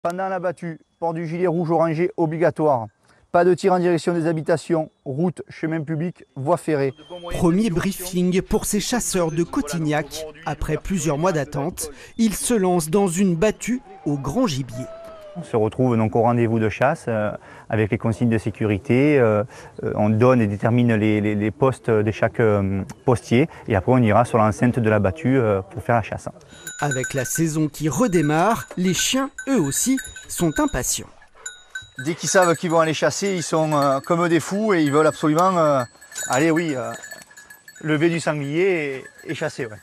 Pendant la battue, port du gilet rouge-orangé obligatoire. Pas de tir en direction des habitations, routes, chemins publics, voies ferrées. Premier briefing pour ces chasseurs de Cotignac. Après plusieurs mois d'attente, ils se lancent dans une battue au grand gibier. On se retrouve donc au rendez-vous de chasse avec les consignes de sécurité. On donne et détermine les postes de chaque postier et après on ira sur l'enceinte de la battue pour faire la chasse. Avec la saison qui redémarre, les chiens, eux aussi, sont impatients. Dès qu'ils savent qu'ils vont aller chasser, ils sont comme des fous et ils veulent absolument lever du sanglier et chasser. Ouais.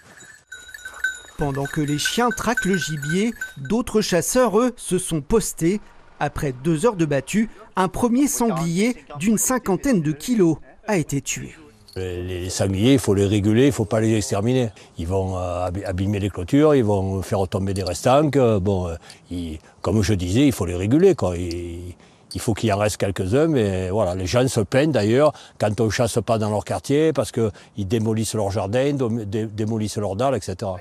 Pendant que les chiens traquent le gibier, d'autres chasseurs, eux, se sont postés. Après 2 heures de battue, un premier sanglier d'une 50aine de kilos a été tué. Les sangliers, il faut les réguler, il ne faut pas les exterminer. Ils vont abîmer les clôtures, ils vont faire tomber des restanques. Comme je disais, il faut les réguler, quoi. Il faut qu'il en reste quelques-uns, mais voilà, les gens se plaignent d'ailleurs quand on ne chasse pas dans leur quartier parce qu'ils démolissent leur jardin, démolissent leurs dalles, etc.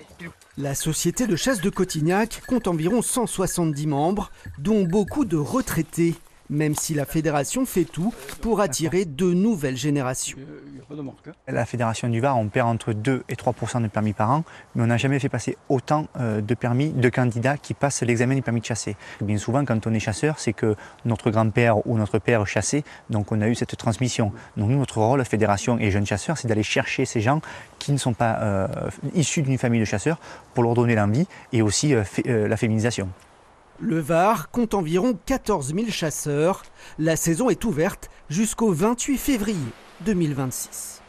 La société de chasse de Cotignac compte environ 170 membres, dont beaucoup de retraités, même si la fédération fait tout pour attirer de nouvelles générations. La fédération du Var, on perd entre 2 et 3% de permis par an, mais on n'a jamais fait passer autant de candidats qui passent l'examen du permis de chasser. Bien souvent, quand on est chasseur, c'est que notre grand-père ou notre père chassait, donc on a eu cette transmission. Donc nous, notre rôle, fédération et jeunes chasseurs, c'est d'aller chercher ces gens qui ne sont pas issus d'une famille de chasseurs pour leur donner l'envie et aussi la féminisation. Le Var compte environ 14 000 chasseurs. La saison est ouverte jusqu'au 28 février 2026.